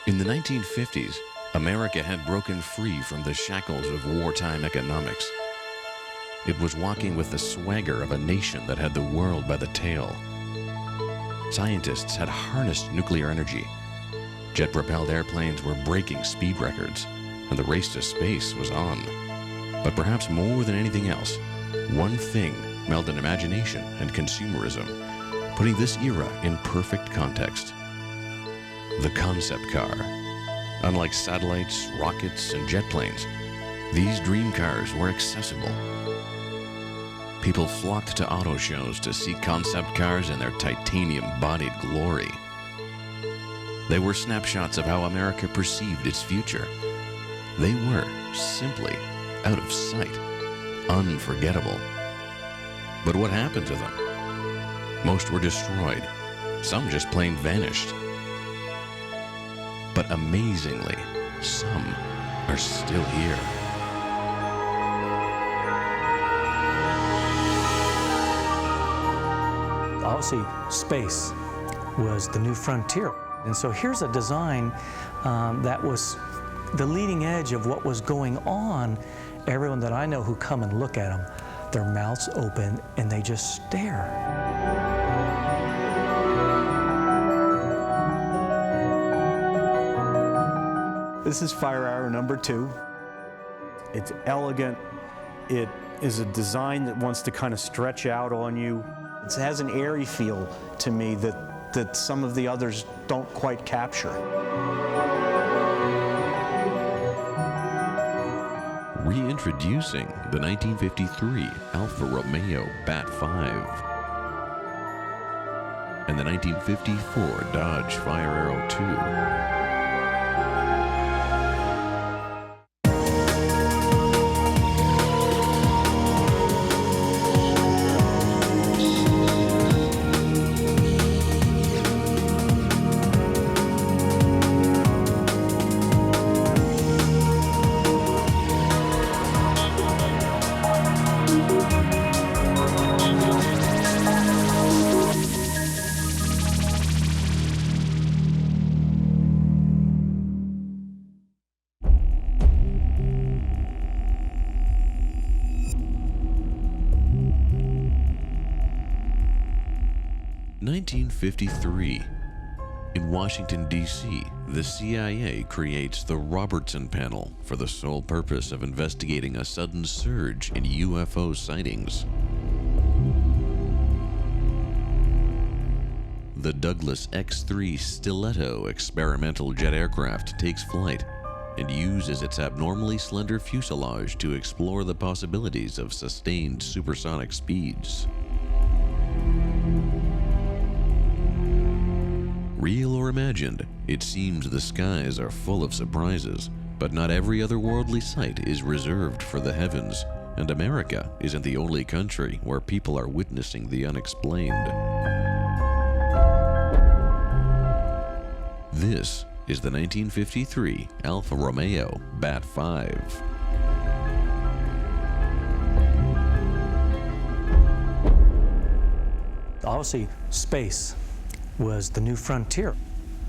In the 1950s, America had broken free from the shackles of wartime economics. It was walking with the swagger of a nation that had the world by the tail. Scientists had harnessed nuclear energy. Jet-propelled airplanes were breaking speed records, and the race to space was on. But perhaps more than anything else, one thing melded imagination and consumerism, putting this era in perfect context. The concept car. Unlike satellites, rockets, and jet planes, these dream cars were accessible. People flocked to auto shows to see concept cars in their titanium-bodied glory. They were snapshots of how America perceived its future. They were simply out of sight, unforgettable. But what happened to them? Most were destroyed. Some just plain vanished. But amazingly, some are still here. Obviously, space was the new frontier. And so here's a design that was the leading edge of what was going on. Everyone that I know who come and look at them, their mouths open and they just stare. This is Fire Arrow number 2. It's elegant. It is a design that wants to kind of stretch out on you. It has an airy feel to me that some of the others don't quite capture. Reintroducing the 1953 Alfa Romeo BAT 5 and the 1954 Dodge Fire Arrow 2. 1953. In Washington, D.C., the CIA creates the Robertson Panel for the sole purpose of investigating a sudden surge in UFO sightings. The Douglas X-3 Stiletto experimental jet aircraft takes flight and uses its abnormally slender fuselage to explore the possibilities of sustained supersonic speeds. Real or imagined, it seems the skies are full of surprises, but not every otherworldly sight is reserved for the heavens, and America isn't the only country where people are witnessing the unexplained. This is the 1953 Alfa Romeo BAT 5. Obviously, space was the new frontier.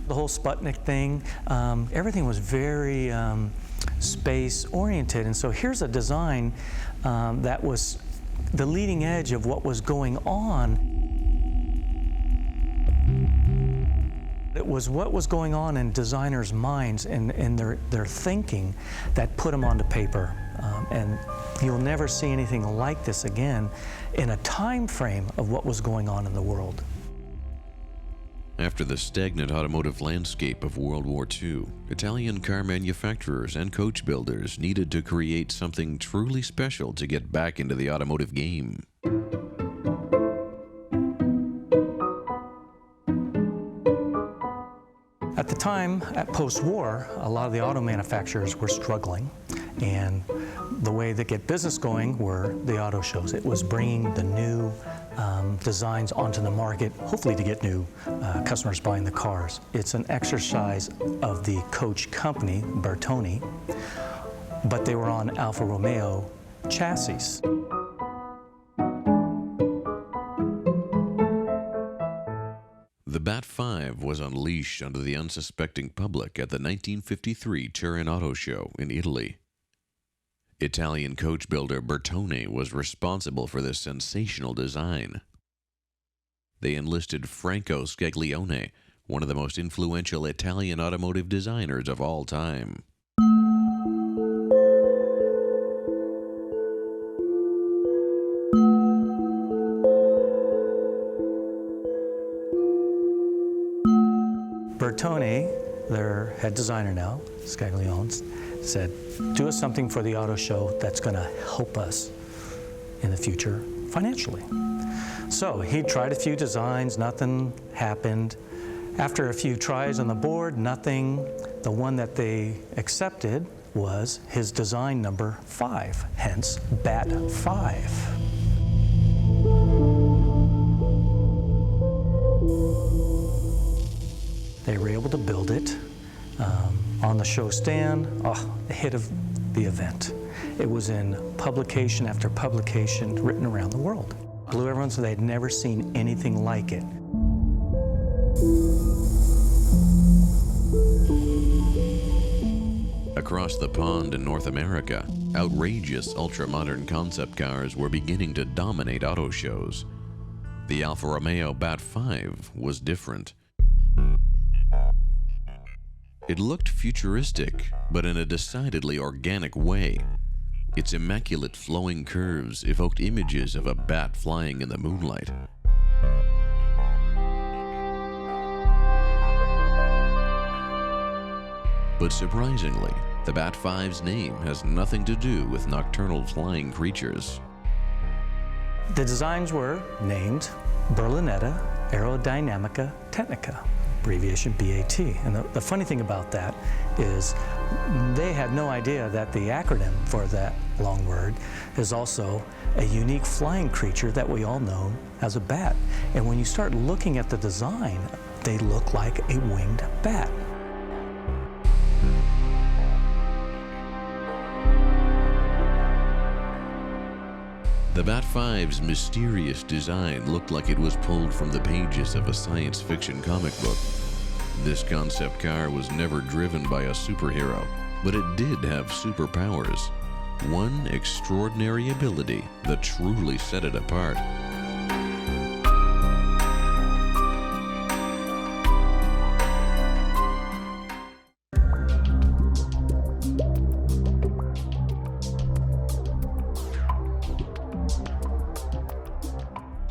The whole Sputnik thing, everything was very space-oriented. And so here's a design that was the leading edge of what was going on. It was what was going on in designers' minds and their thinking that put them onto paper. And you'll never see anything like this again in a time frame of what was going on in the world. After the stagnant automotive landscape of World War II, Italian car manufacturers and coach builders needed to create something truly special to get back into the automotive game. At the time, at post-war, a lot of the auto manufacturers were struggling, and the way they get business going were the auto shows. It was bringing the new designs onto the market, hopefully to get new customers buying the cars. It's an exercise of the coach company, Bertone, but they were on Alfa Romeo chassis. The The BAT-5 was unleashed onto the unsuspecting public at the 1953 Turin Auto Show in Italy. Italian coach builder Bertone was responsible for this sensational design. They enlisted Franco Scaglione, one of the most influential Italian automotive designers of all time. Bertone, their head designer now, Scaglione, said, do us something for the auto show that's going to help us in the future financially. So he tried a few designs, nothing happened. After a few tries on the board, nothing. The one that they accepted was his design number 5, hence BAT-5. They were able to build it on the show stand, the hit of the event. It was in publication after publication written around the world. Blew everyone so they'd never seen anything like it. Across the pond in North America, outrageous ultra-modern concept cars were beginning to dominate auto shows. The Alfa Romeo BAT-5 was different. It looked futuristic, but in a decidedly organic way. Its immaculate flowing curves evoked images of a bat flying in the moonlight. But surprisingly, the BAT-5's name has nothing to do with nocturnal flying creatures. The designs were named Berlinetta Aerodynamica Technica, abbreviation BAT. And the funny thing about that is they had no idea that the acronym for that long word is also a unique flying creature that we all know as a bat. And when you start looking at the design, they look like a winged bat. The BAT-5's mysterious design looked like it was pulled from the pages of a science fiction comic book. This concept car was never driven by a superhero, but it did have superpowers. One extraordinary ability that truly set it apart.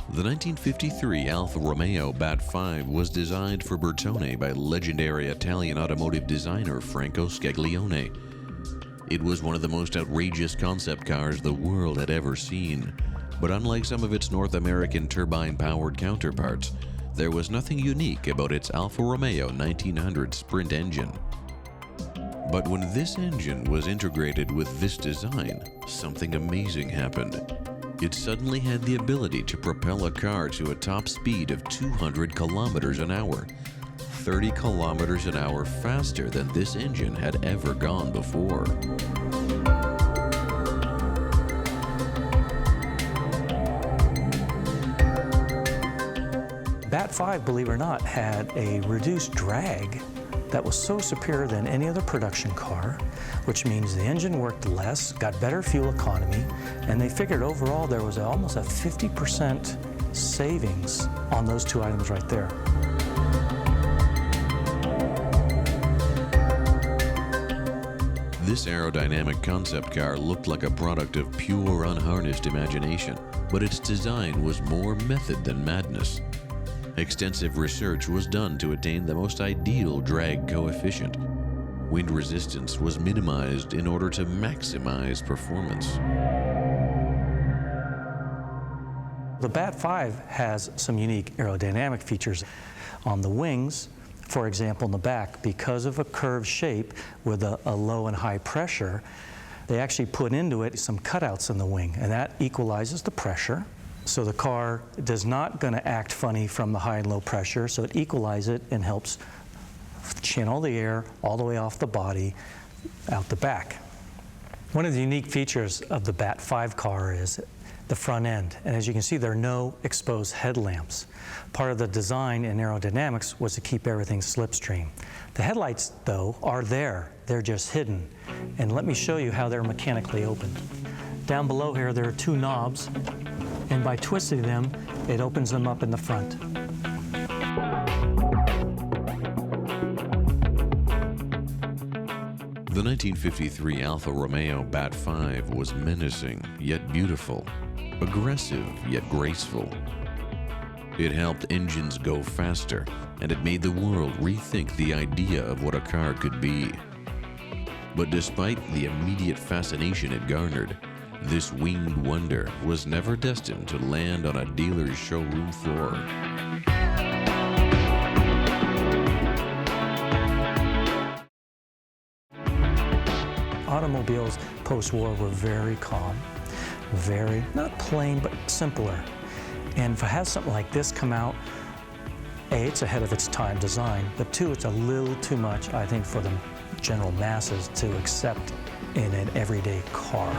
The 1953 Alfa Romeo BAT-5 was designed for Bertone by legendary Italian automotive designer Franco Scaglione. It was one of the most outrageous concept cars the world had ever seen, but unlike some of its North American turbine-powered counterparts, there was nothing unique about its Alfa Romeo 1900 Sprint engine. But when this engine was integrated with this design, something amazing happened. It suddenly had the ability to propel a car to a top speed of 200 kilometers an hour, 30 kilometers an hour faster than this engine had ever gone before. BAT-5, believe it or not, had a reduced drag that was so superior than any other production car, which means the engine worked less, got better fuel economy, and they figured overall there was almost a 50% savings on those two items right there. This aerodynamic concept car looked like a product of pure unharnessed imagination, but its design was more method than madness. Extensive research was done to attain the most ideal drag coefficient. Wind resistance was minimized in order to maximize performance. The BAT-5 has some unique aerodynamic features on the wings. For example, in the back, because of a curved shape with a low and high pressure, they actually put into it some cutouts in the wing, and that equalizes the pressure. So the car does not going to act funny from the high and low pressure, so it equalizes it and helps channel the air all the way off the body out the back. One of the unique features of the BAT-5 car is the front end. And as you can see, there are no exposed headlamps. Part of the design in aerodynamics was to keep everything slipstream. The headlights, though, are there. They're just hidden. And let me show you how they're mechanically opened. Down below here, there are two knobs, and by twisting them, it opens them up in the front. The 1953 Alfa Romeo BAT 5 was menacing, yet beautiful, aggressive, yet graceful. It helped engines go faster, and it made the world rethink the idea of what a car could be. But despite the immediate fascination it garnered, this winged wonder was never destined to land on a dealer's showroom floor. Automobiles post-war were very calm, very, not plain, but simpler. And to have something like this come out, A, it's ahead of its time design, but two, it's a little too much, I think, for the general masses to accept in an everyday car.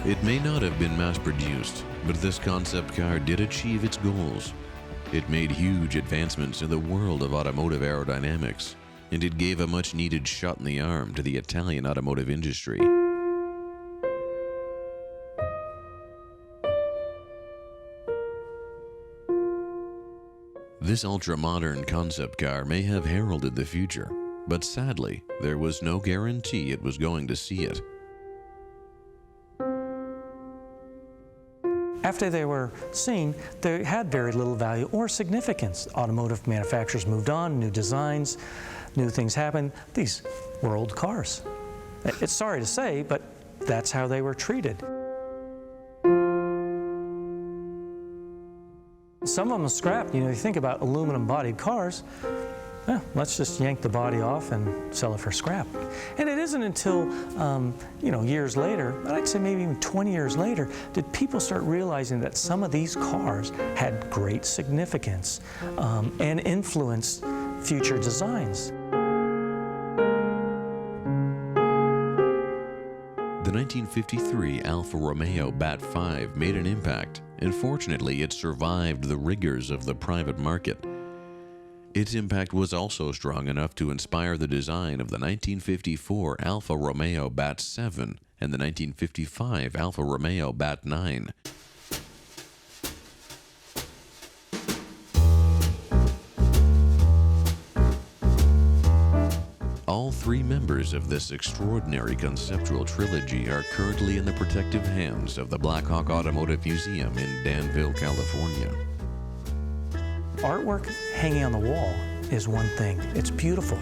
It may not have been mass-produced, but this concept car did achieve its goals. It made huge advancements in the world of automotive aerodynamics, and it gave a much-needed shot in the arm to the Italian automotive industry. This ultra-modern concept car may have heralded the future, but sadly, there was no guarantee it was going to see it. After they were seen, they had very little value or significance. Automotive manufacturers moved on, new designs, new things happened. These were old cars. It's sorry to say, but that's how they were treated. Some of them scrapped. You know, you think about aluminum-bodied cars, let's just yank the body off and sell it for scrap. And it isn't until, years later, I'd say maybe even 20 years later, did people start realizing that some of these cars had great significance and influenced future designs. The 1953 Alfa Romeo BAT 5 made an impact, and fortunately it survived the rigors of the private market. Its impact was also strong enough to inspire the design of the 1954 Alfa Romeo BAT 7 and the 1955 Alfa Romeo BAT 9. All three members of this extraordinary conceptual trilogy are currently in the protective hands of the Black Hawk Automotive Museum in Danville, California. Artwork hanging on the wall is one thing. It's beautiful.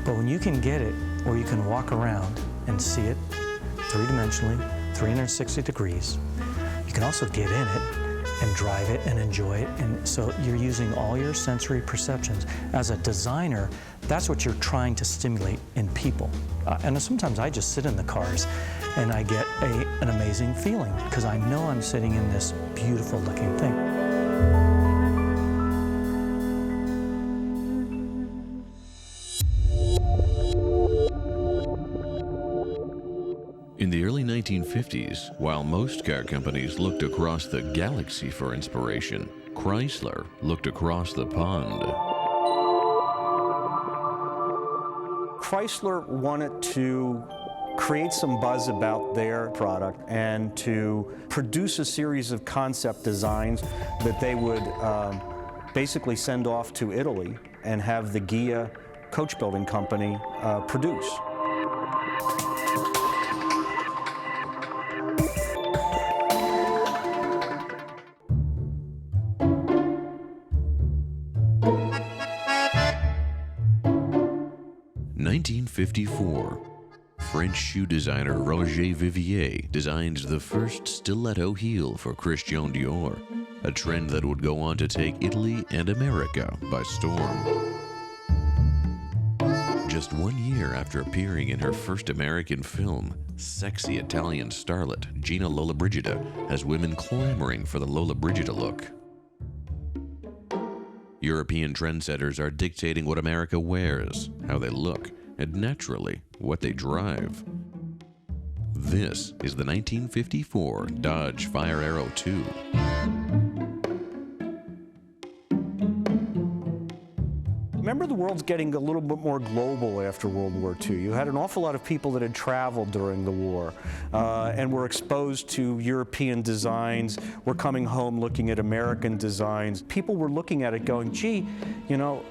But when you can get it where you can walk around and see it three-dimensionally, 360 degrees, you can also get in it and drive it and enjoy it. And so you're using all your sensory perceptions. As a designer, that's what you're trying to stimulate in people. And sometimes I just sit in the cars and I get an amazing feeling because I know I'm sitting in this beautiful looking thing. In the early 1950s, while most car companies looked across the galaxy for inspiration, Chrysler looked across the pond. Chrysler wanted to create some buzz about their product and to produce a series of concept designs that they would basically send off to Italy and have the Ghia coach building company produce. In 1954, French shoe designer Roger Vivier designs the first stiletto heel for Christian Dior, a trend that would go on to take Italy and America by storm. Just 1 year after appearing in her first American film, sexy Italian starlet Gina Lollobrigida has women clamoring for the Lollobrigida look. European trendsetters are dictating what America wears, how they look, and naturally what they drive. This is the 1954 Dodge Fire Aero 2. Remember, the world's getting a little bit more global after World War II. You had an awful lot of people that had traveled during the war and were exposed to European designs, were coming home looking at American designs. People were looking at it going, gee, you know,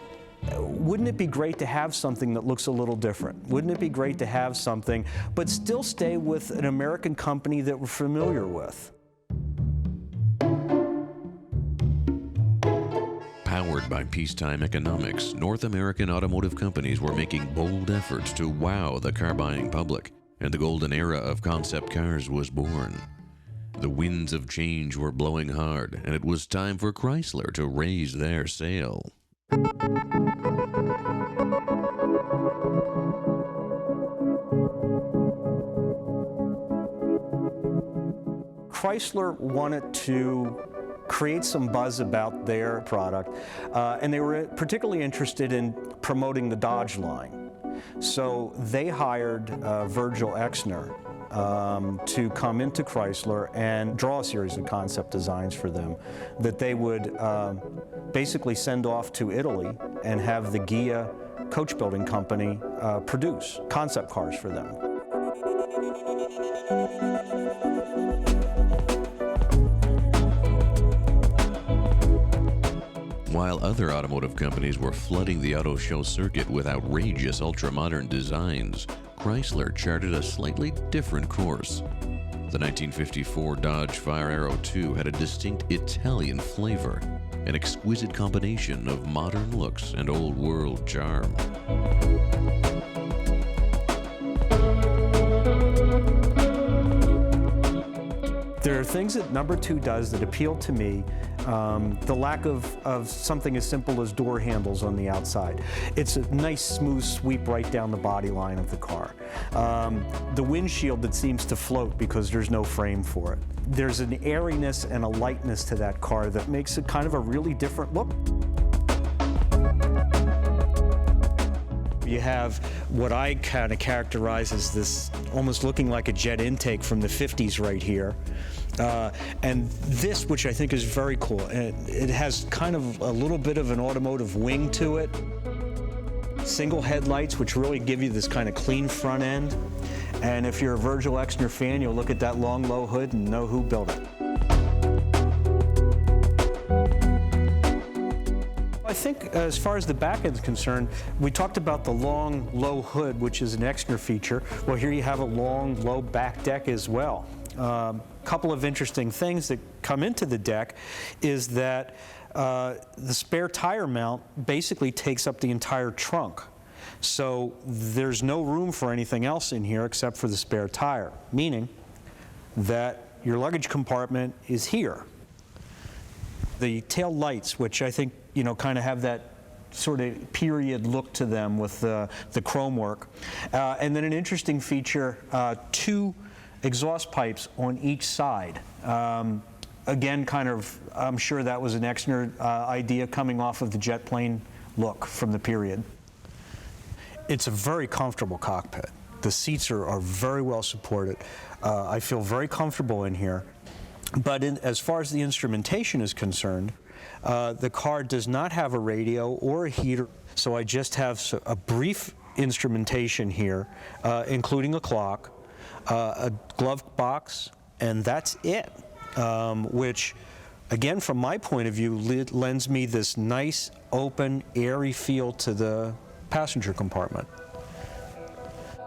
wouldn't it be great to have something that looks a little different? Wouldn't it be great to have something, but still stay with an American company that we're familiar with? Powered by peacetime economics, North American automotive companies were making bold efforts to wow the car-buying public, and the golden era of concept cars was born. The winds of change were blowing hard, and it was time for Chrysler to raise their sail. Chrysler wanted to create some buzz about their product, and they were particularly interested in promoting the Dodge line. So they hired Virgil Exner to come into Chrysler and draw a series of concept designs for them that they would basically send off to Italy and have the Ghia coach building company produce concept cars for them. While other automotive companies were flooding the auto show circuit with outrageous ultra-modern designs, Chrysler charted a slightly different course. The 1954 Dodge Fire Aero 2 had a distinct Italian flavor, an exquisite combination of modern looks and old-world charm. There are things that number 2 does that appeal to me. The lack of something as simple as door handles on the outside. It's a nice smooth sweep right down the body line of the car. The windshield that seems to float because there's no frame for it. There's an airiness and a lightness to that car that makes it kind of a really different look. You have what I kind of characterize as this almost looking like a jet intake from the 50s right here. And this, which I think is very cool, it has kind of a little bit of an automotive wing to it. Single headlights, which really give you this kind of clean front end. And if you're a Virgil Exner fan, you'll look at that long, low hood and know who built it. I think as far as the back end is concerned, we talked about the long, low hood, which is an Exner feature. Well, here you have a long, low back deck as well. Couple of interesting things that come into the deck is that the spare tire mount basically takes up the entire trunk. So there's no room for anything else in here except for the spare tire, meaning that your luggage compartment is here. The tail lights, which I think, you know, kind of have that sort of period look to them with the chrome work. And then an interesting feature, 2 exhaust pipes on each side. Again, kind of, I'm sure that was an Exner idea coming off of the jet plane look from the period. It's a very comfortable cockpit. The seats are very well supported. I feel very comfortable in here. But as far as the instrumentation is concerned, the car does not have a radio or a heater, so I just have a brief instrumentation here, including a clock, a glove box, and that's it, which, again, from my point of view, lends me this nice, open, airy feel to the passenger compartment.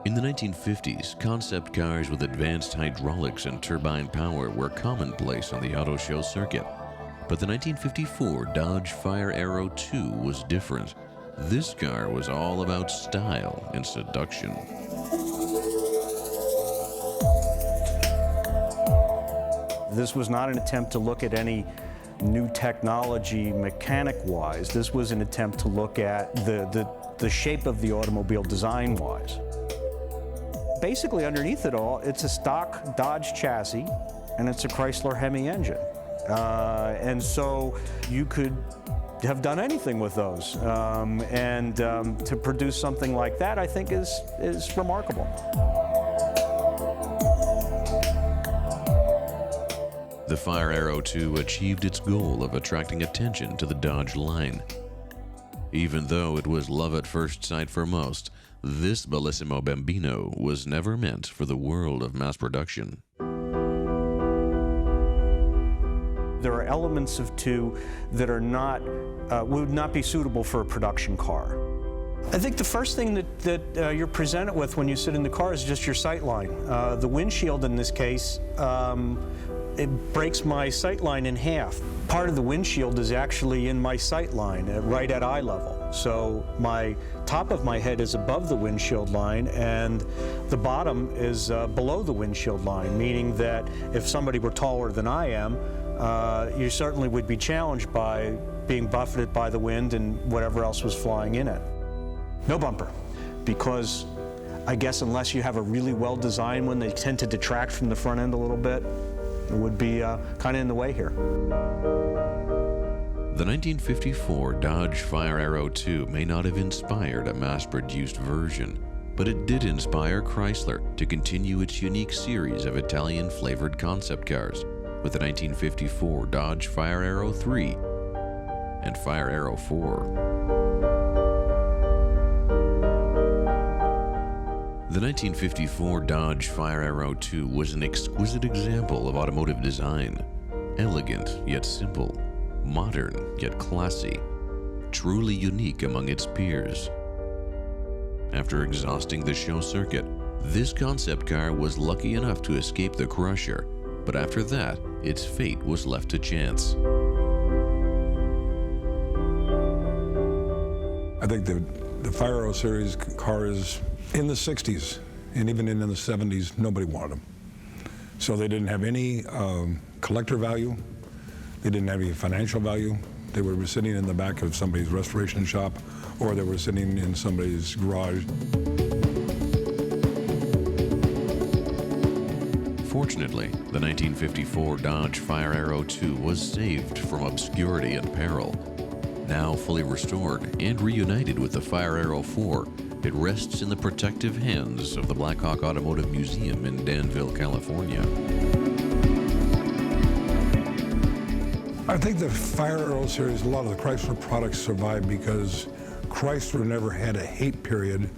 In the 1950s, concept cars with advanced hydraulics and turbine power were commonplace on the auto show circuit. But the 1954 Dodge Fire Aero 2 was different. This car was all about style and seduction. This was not an attempt to look at any new technology mechanic-wise. This was an attempt to look at the shape of the automobile design-wise. Basically, underneath it all, it's a stock Dodge chassis, and it's a Chrysler Hemi engine. And so you could have done anything with those. To produce something like that, I think, is remarkable. The Fire Aero 2 achieved its goal of attracting attention to the Dodge line. Even though it was love at first sight for most, this Bellissimo Bambino was never meant for the world of mass production. There are elements of 2 that are not, would not be suitable for a production car. I think the first thing that you're presented with when you sit in the car is just your sight line. The windshield in this case, it breaks my sight line in half. Part of the windshield is actually in my sight line, right at eye level. So my top of my head is above the windshield line and the bottom is below the windshield line, meaning that if somebody were taller than I am, you certainly would be challenged by being buffeted by the wind and whatever else was flying in it. No bumper, because I guess unless you have a really well-designed one, they tend to detract from the front end a little bit. It would be kind of in the way here. The 1954 Dodge Fire Aero 2 may not have inspired a mass-produced version, but it did inspire Chrysler to continue its unique series of Italian-flavored concept cars with the 1954 Dodge Fire Aero 3 and Fire Aero 4. The 1954 Dodge Fire Aero 2 was an exquisite example of automotive design. Elegant yet simple, modern yet classy, truly unique among its peers. After exhausting the show circuit, this concept car was lucky enough to escape the crusher, but after that, its fate was left to chance. I think the Fire Aero series cars in the 60s and even in the 70s, nobody wanted them. So they didn't have any collector value. They didn't have any financial value. They were sitting in the back of somebody's restoration shop, or they were sitting in somebody's garage. Fortunately, the 1954 Dodge Fire Aero 2 was saved from obscurity and peril. Now fully restored and reunited with the Fire Aero 4, it rests in the protective hands of the Blackhawk Automotive Museum in Danville, California. I think the Fire Aero series, a lot of the Chrysler products survived because Chrysler never had a hate period,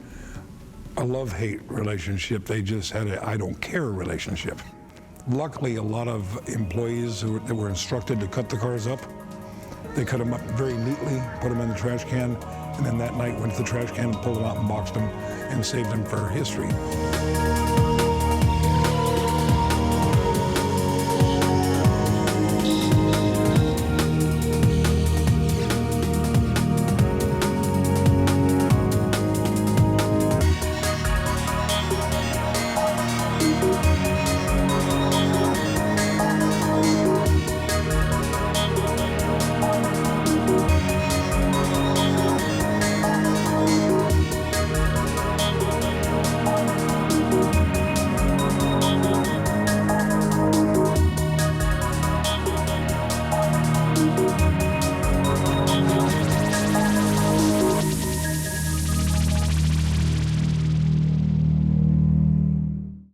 a love-hate relationship. They just had a I don't care relationship. Luckily, a lot of employees that were instructed to cut the cars up, they cut them up very neatly, put them in the trash can, and then that night went to the trash can and pulled them out and boxed them and saved them for history.